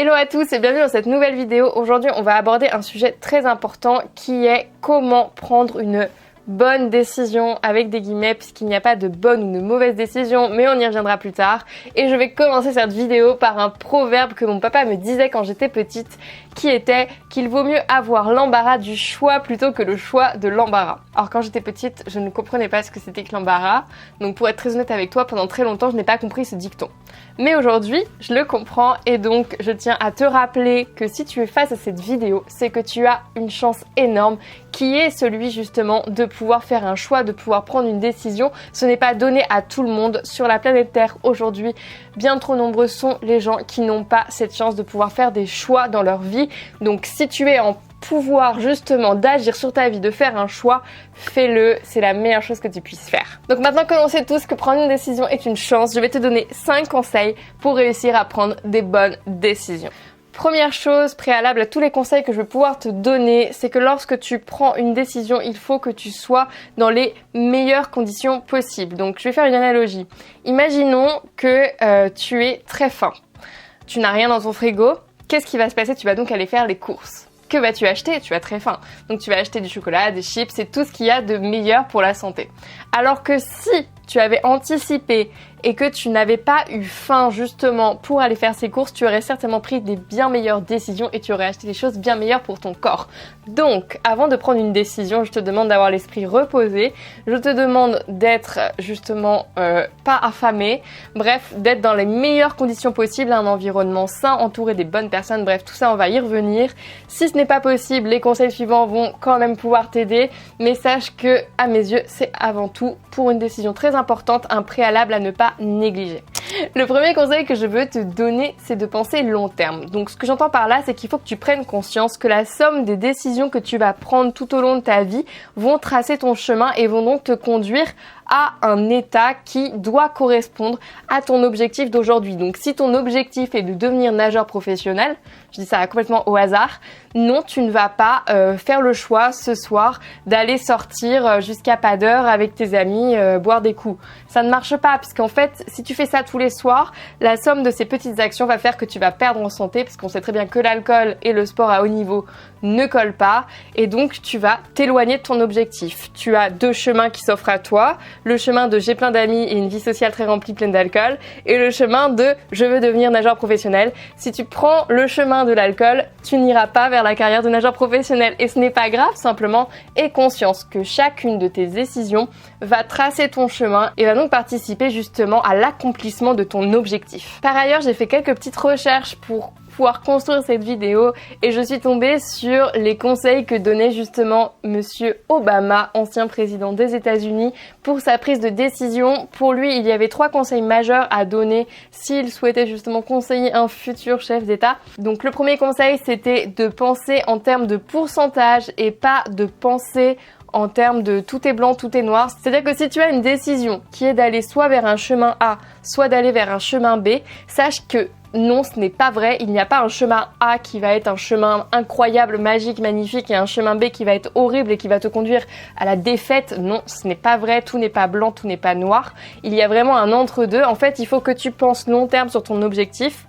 Hello à tous et bienvenue dans cette nouvelle vidéo. Aujourd'hui, on va aborder un sujet très important qui est comment prendre une bonne décision avec des guillemets puisqu'il n'y a pas de bonne ou de mauvaise décision, mais on y reviendra plus tard. Et je vais commencer cette vidéo par un proverbe que mon papa me disait quand j'étais petite, qui était qu'il vaut mieux avoir l'embarras du choix plutôt que le choix de l'embarras. Alors quand j'étais petite, je ne comprenais pas ce que c'était que l'embarras, donc pour être très honnête avec toi, pendant très longtemps je n'ai pas compris ce dicton. Mais aujourd'hui, je le comprends et donc je tiens à te rappeler que si tu es face à cette vidéo, c'est que tu as une chance énorme qui est celui justement de pouvoir faire un choix, de pouvoir prendre une décision. Ce n'est pas donné à tout le monde sur la planète Terre aujourd'hui. Bien trop nombreux sont les gens qui n'ont pas cette chance de pouvoir faire des choix dans leur vie. Donc si tu es en pouvoir justement d'agir sur ta vie, de faire un choix, fais-le, c'est la meilleure chose que tu puisses faire. Donc maintenant que l'on sait tous que prendre une décision est une chance, je vais te donner 5 conseils pour réussir à prendre des bonnes décisions. Première chose préalable à tous les conseils que je vais pouvoir te donner, c'est que lorsque tu prends une décision, il faut que tu sois dans les meilleures conditions possibles. Donc je vais faire une analogie. Imaginons que tu es très faim. Tu n'as rien dans ton frigo. Qu'est-ce qui va se passer? Tu vas donc aller faire les courses. Que vas-tu acheter? Tu as très faim. Donc tu vas acheter du chocolat, des chips et tout ce qu'il y a de meilleur pour la santé. Alors que si tu avais anticipé et que tu n'avais pas eu faim justement pour aller faire ces courses, tu aurais certainement pris des bien meilleures décisions et tu aurais acheté des choses bien meilleures pour ton corps. Donc, avant de prendre une décision, je te demande d'avoir l'esprit reposé, je te demande d'être justement pas affamé, bref, d'être dans les meilleures conditions possibles, un environnement sain, entouré des bonnes personnes, bref, tout ça on va y revenir. Si ce n'est pas possible, les conseils suivants vont quand même pouvoir t'aider, mais sache que, à mes yeux, c'est avant tout, pour une décision très importante, un préalable à ne pas négliger. Le premier conseil que je veux te donner, c'est de penser long terme. Donc ce que j'entends par là, c'est qu'il faut que tu prennes conscience que la somme des décisions que tu vas prendre tout au long de ta vie vont tracer ton chemin et vont donc te conduire à un état qui doit correspondre à ton objectif d'aujourd'hui. Donc si ton objectif est de devenir nageur professionnel, je dis ça complètement au hasard, non, tu ne vas pas faire le choix ce soir d'aller sortir jusqu'à pas d'heure avec tes amis, boire des coups. Ça ne marche pas puisqu'en fait, si tu fais ça tous les soirs, la somme de ces petites actions va faire que tu vas perdre en santé parce qu'on sait très bien que l'alcool et le sport à haut niveau ne collent pas et donc tu vas t'éloigner de ton objectif. Tu as deux chemins qui s'offrent à toi, le chemin de j'ai plein d'amis et une vie sociale très remplie pleine d'alcool et le chemin de je veux devenir nageur professionnel. Si tu prends le chemin de l'alcool, tu n'iras pas vers la carrière de nageur professionnel et ce n'est pas grave, simplement aie conscience que chacune de tes décisions va tracer ton chemin et va donc participer justement à l'accomplissement de ton objectif. Par ailleurs, j'ai fait quelques petites recherches pour pouvoir construire cette vidéo et je suis tombée sur les conseils que donnait justement Monsieur Obama, ancien président des États-Unis, pour sa prise de décision. Pour lui, il y avait 3 conseils majeurs à donner s'il souhaitait justement conseiller un futur chef d'État. Donc le premier conseil, c'était de penser en termes de pourcentage et pas de penser en termes de tout est blanc, tout est noir. C'est-à-dire que si tu as une décision qui est d'aller soit vers un chemin A, soit d'aller vers un chemin B, sache que non, ce n'est pas vrai. Il n'y a pas un chemin A qui va être un chemin incroyable, magique, magnifique et un chemin B qui va être horrible et qui va te conduire à la défaite. Non, ce n'est pas vrai. Tout n'est pas blanc, tout n'est pas noir. Il y a vraiment un entre-deux. En fait, il faut que tu penses long terme sur ton objectif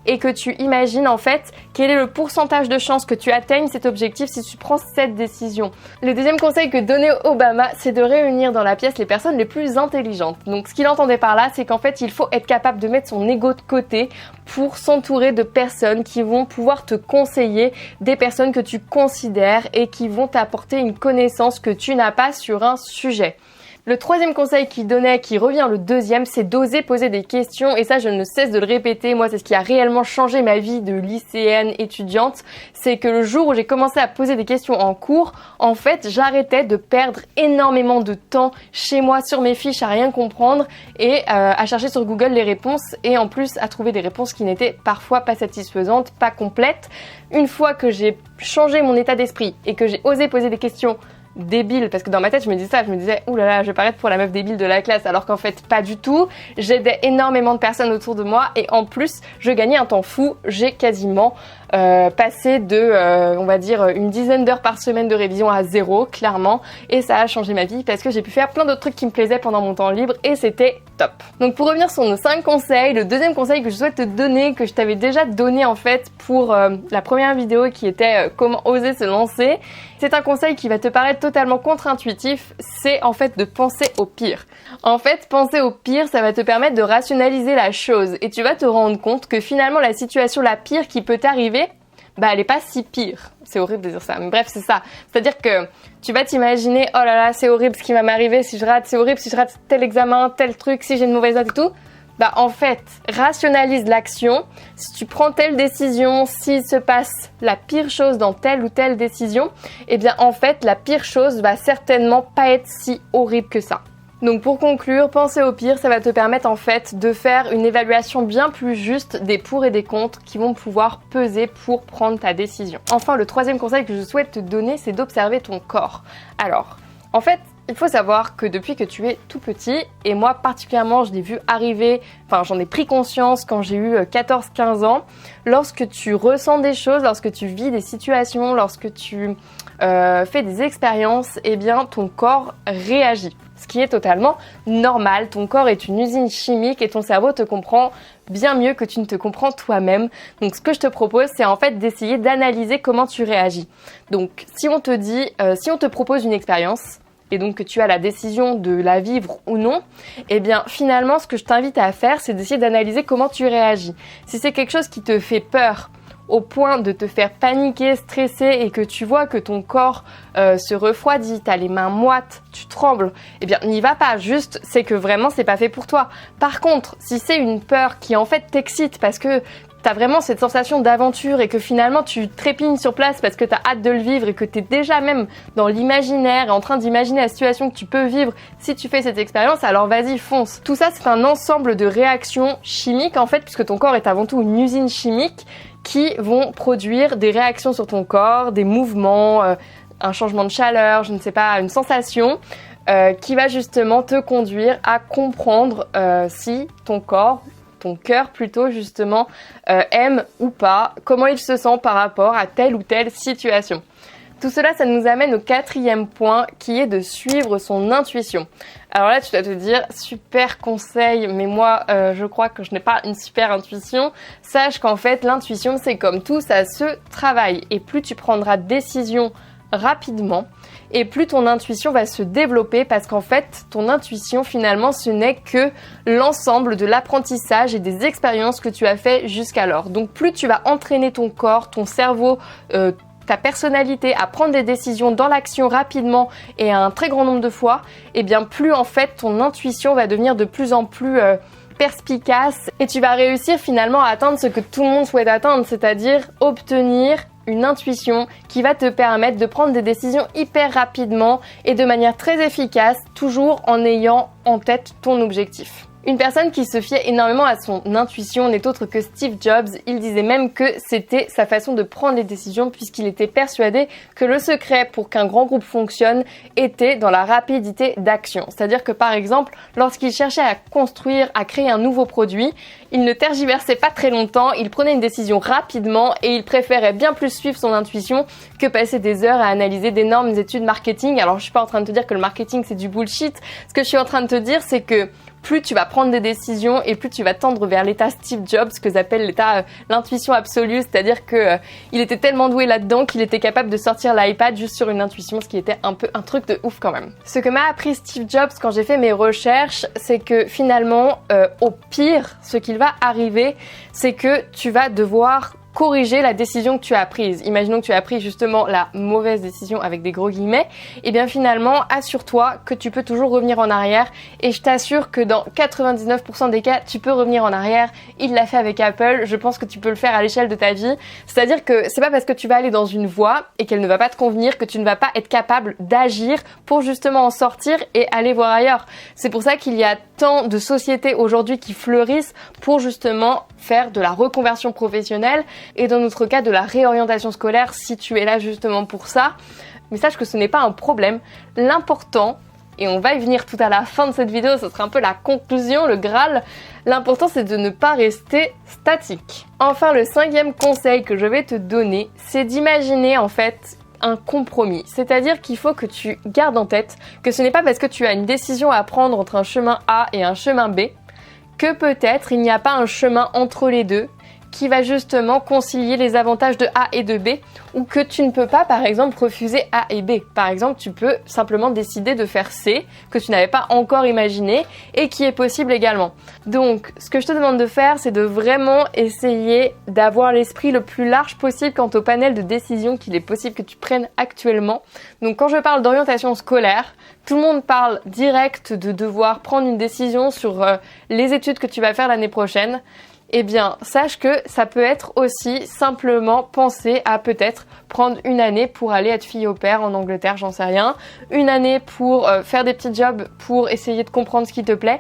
et que tu imagines en fait quel est le pourcentage de chances que tu atteignes cet objectif si tu prends cette décision. Le deuxième conseil que donnait Obama, c'est de réunir dans la pièce les personnes les plus intelligentes. Donc ce qu'il entendait par là, c'est qu'en fait il faut être capable de mettre son ego de côté pour s'entourer de personnes qui vont pouvoir te conseiller, des personnes que tu considères et qui vont t'apporter une connaissance que tu n'as pas sur un sujet. Le troisième conseil qu'il donnait, qui revient le deuxième, c'est d'oser poser des questions et ça je ne cesse de le répéter. Moi c'est ce qui a réellement changé ma vie de lycéenne étudiante, c'est que le jour où j'ai commencé à poser des questions en cours, en fait j'arrêtais de perdre énormément de temps chez moi sur mes fiches à rien comprendre et à chercher sur Google les réponses et en plus à trouver des réponses qui n'étaient parfois pas satisfaisantes, pas complètes. Une fois que j'ai changé mon état d'esprit et que j'ai osé poser des questions débile, parce que dans ma tête je me disais ça, je me disais oulala je vais paraître pour la meuf débile de la classe, alors qu'en fait pas du tout. J'aidais énormément de personnes autour de moi et en plus je gagnais un temps fou. J'ai quasiment passer de, on va dire, une dizaine d'heures par semaine de révision à 0, clairement. Et ça a changé ma vie parce que j'ai pu faire plein d'autres trucs qui me plaisaient pendant mon temps libre et c'était top. Donc pour revenir sur nos 5 conseils, le deuxième conseil que je souhaite te donner, que je t'avais déjà donné en fait pour la première vidéo qui était comment oser se lancer, c'est un conseil qui va te paraître totalement contre-intuitif, c'est en fait de penser au pire. En fait, penser au pire, ça va te permettre de rationaliser la chose et tu vas te rendre compte que finalement la situation la pire qui peut t'arriver, elle est pas si pire. C'est horrible de dire ça, mais bref, c'est ça. C'est-à-dire que tu vas t'imaginer, oh là là, c'est horrible ce qui va m'arriver si je rate, c'est horrible si je rate tel examen, tel truc, si j'ai une mauvaise note et tout. En fait, rationalise l'action. Si tu prends telle décision, s'il se passe la pire chose dans telle ou telle décision, en fait, la pire chose va certainement pas être si horrible que ça. Donc pour conclure, penser au pire, ça va te permettre en fait de faire une évaluation bien plus juste des pour et des contre qui vont pouvoir peser pour prendre ta décision. Enfin, le troisième conseil que je souhaite te donner, c'est d'observer ton corps. Alors, en fait, il faut savoir que depuis que tu es tout petit, et moi particulièrement je l'ai vu arriver, j'en ai pris conscience quand j'ai eu 14-15 ans, lorsque tu ressens des choses, lorsque tu vis des situations, lorsque tu fais des expériences, ton corps réagit. Ce qui est totalement normal, ton corps est une usine chimique et ton cerveau te comprend bien mieux que tu ne te comprends toi-même. Donc ce que je te propose, c'est en fait d'essayer d'analyser comment tu réagis. Donc si on te propose une expérience, et donc que tu as la décision de la vivre ou non, finalement ce que je t'invite à faire, c'est d'essayer d'analyser comment tu réagis. Si c'est quelque chose qui te fait peur, au point de te faire paniquer, stresser et que tu vois que ton corps se refroidit, t'as les mains moites, tu trembles, n'y va pas, juste c'est que vraiment c'est pas fait pour toi. Par contre, si c'est une peur qui en fait t'excite parce que t'as vraiment cette sensation d'aventure et que finalement tu trépignes sur place parce que t'as hâte de le vivre et que t'es déjà même dans l'imaginaire et en train d'imaginer la situation que tu peux vivre si tu fais cette expérience, alors vas-y, fonce. Tout ça, c'est un ensemble de réactions chimiques en fait, puisque ton corps est avant tout une usine chimique qui vont produire des réactions sur ton corps, des mouvements, un changement de chaleur, je ne sais pas, une sensation qui va justement te conduire à comprendre si ton corps, ton cœur plutôt justement, aime ou pas, comment il se sent par rapport à telle ou telle situation. Tout cela, ça nous amène au 4e point qui est de suivre son intuition. Alors là, tu dois te dire, super conseil, mais moi, je crois que je n'ai pas une super intuition. Sache qu'en fait, l'intuition, c'est comme tout, ça se travaille. Et plus tu prendras de décisions rapidement, et plus ton intuition va se développer parce qu'en fait, ton intuition, finalement, ce n'est que l'ensemble de l'apprentissage et des expériences que tu as fait jusqu'alors. Donc, plus tu vas entraîner ton corps, ton cerveau, ta personnalité à prendre des décisions dans l'action rapidement et à un très grand nombre de fois, plus en fait ton intuition va devenir de plus en plus perspicace et tu vas réussir finalement à atteindre ce que tout le monde souhaite atteindre, c'est-à-dire obtenir une intuition qui va te permettre de prendre des décisions hyper rapidement et de manière très efficace, toujours en ayant en tête ton objectif. Une personne qui se fiait énormément à son intuition n'est autre que Steve Jobs. Il disait même que c'était sa façon de prendre les décisions puisqu'il était persuadé que le secret pour qu'un grand groupe fonctionne était dans la rapidité d'action. C'est-à-dire que par exemple, lorsqu'il cherchait à construire, à créer un nouveau produit, il ne tergiversait pas très longtemps, il prenait une décision rapidement et il préférait bien plus suivre son intuition que passer des heures à analyser d'énormes études marketing. Alors je suis pas en train de te dire que le marketing c'est du bullshit. Ce que je suis en train de te dire, c'est que plus tu vas prendre des décisions et plus tu vas tendre vers l'état Steve Jobs, ce que j'appelle l'état l'intuition absolue, c'est-à-dire que il était tellement doué là-dedans qu'il était capable de sortir l'iPad juste sur une intuition, ce qui était un peu un truc de ouf quand même. Ce que m'a appris Steve Jobs quand j'ai fait mes recherches, c'est que finalement, au pire, ce qu'il va arriver, c'est que tu vas devoir corriger la décision que tu as prise. Imaginons que tu as pris justement la mauvaise décision avec des gros guillemets, et bien finalement, assure-toi que tu peux toujours revenir en arrière et je t'assure que dans 99% des cas, tu peux revenir en arrière. Il l'a fait avec Apple, je pense que tu peux le faire à l'échelle de ta vie. C'est-à-dire que c'est pas parce que tu vas aller dans une voie et qu'elle ne va pas te convenir que tu ne vas pas être capable d'agir pour justement en sortir et aller voir ailleurs. C'est pour ça qu'il y a tant de sociétés aujourd'hui qui fleurissent pour justement faire de la reconversion professionnelle et dans notre cas de la réorientation scolaire si tu es là justement pour ça. Mais sache que ce n'est pas un problème. L'important et on va y venir tout à la fin de cette vidéo, ce sera un peu la conclusion, le Graal. L'important c'est de ne pas rester statique. Enfin, le 5e conseil que je vais te donner, c'est d'imaginer en fait un compromis. C'est-à-dire qu'il faut que tu gardes en tête que ce n'est pas parce que tu as une décision à prendre entre un chemin A et un chemin B que peut-être il n'y a pas un chemin entre les deux qui va justement concilier les avantages de A et de B, ou que tu ne peux pas par exemple refuser A et B. Par exemple, tu peux simplement décider de faire C, que tu n'avais pas encore imaginé et qui est possible également. Donc ce que je te demande de faire, c'est de vraiment essayer d'avoir l'esprit le plus large possible quant au panel de décisions qu'il est possible que tu prennes actuellement. Donc quand je parle d'orientation scolaire, tout le monde parle direct de devoir prendre une décision sur les études que tu vas faire l'année prochaine. Eh bien, sache que ça peut être aussi simplement penser à peut-être prendre une année pour aller être fille au pair en Angleterre, j'en sais rien. Une année pour faire des petits jobs pour essayer de comprendre ce qui te plaît.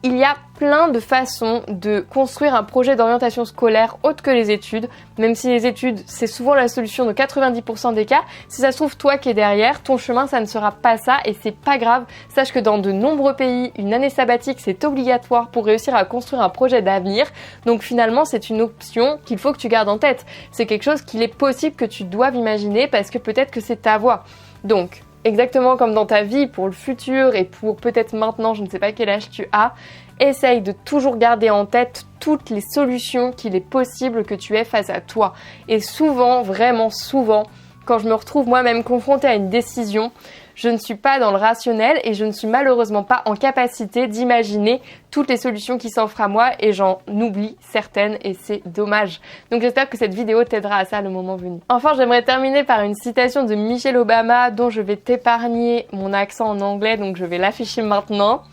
Il y a plein de façons de construire un projet d'orientation scolaire autre que les études, même si les études, c'est souvent la solution de 90% des cas. Si ça se trouve, toi qui es derrière, ton chemin, ça ne sera pas ça et c'est pas grave. Sache que dans de nombreux pays, une année sabbatique, c'est obligatoire pour réussir à construire un projet d'avenir. Donc finalement, c'est une option qu'il faut que tu gardes en tête. C'est quelque chose qu'il est possible que tu doives imaginer parce que peut-être que c'est ta voie. Donc, exactement comme dans ta vie, pour le futur et pour peut-être maintenant, je ne sais pas quel âge tu as, essaye de toujours garder en tête toutes les solutions qu'il est possible que tu aies face à toi. Et souvent, vraiment souvent, quand je me retrouve moi-même confrontée à une décision, je ne suis pas dans le rationnel et je ne suis malheureusement pas en capacité d'imaginer toutes les solutions qui s'offrent à moi et j'en oublie certaines et c'est dommage. Donc j'espère que cette vidéo t'aidera à ça le moment venu. Enfin, j'aimerais terminer par une citation de Michelle Obama dont je vais t'épargner mon accent en anglais, donc je vais l'afficher maintenant.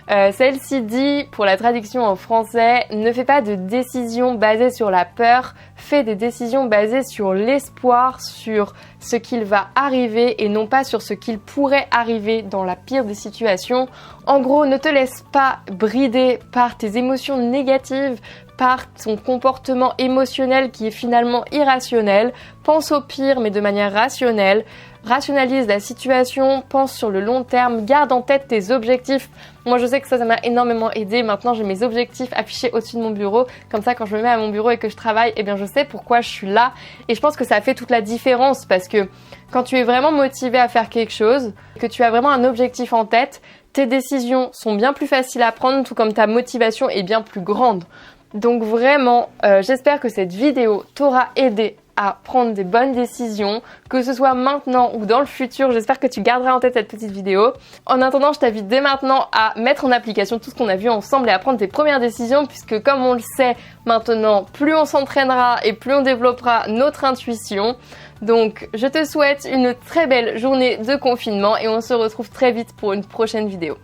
Celle-ci dit, pour la traduction en français, ne fais pas de décisions basées sur la peur, fais des décisions basées sur l'espoir, sur ce qu'il va arriver et non pas sur ce qu'il pourrait arriver dans la pire des situations. En gros, ne te laisse pas brider par tes émotions négatives, par ton comportement émotionnel qui est finalement irrationnel. Pense au pire mais de manière rationnelle. Rationalise la situation, pense sur le long terme, garde en tête tes objectifs. Moi je sais que ça m'a énormément aidé. Maintenant j'ai mes objectifs affichés au-dessus de mon bureau. Comme ça quand je me mets à mon bureau et que je travaille, eh bien je sais pourquoi je suis là. Et je pense que ça fait toute la différence parce que quand tu es vraiment motivé à faire quelque chose, que tu as vraiment un objectif en tête, tes décisions sont bien plus faciles à prendre, tout comme ta motivation est bien plus grande. Donc vraiment, j'espère que cette vidéo t'aura aidé à prendre des bonnes décisions, que ce soit maintenant ou dans le futur. J'espère que tu garderas en tête cette petite vidéo. En attendant, je t'invite dès maintenant à mettre en application tout ce qu'on a vu ensemble et à prendre tes premières décisions puisque comme on le sait maintenant, plus on s'entraînera et plus on développera notre intuition. Donc je te souhaite une très belle journée de confinement et on se retrouve très vite pour une prochaine vidéo.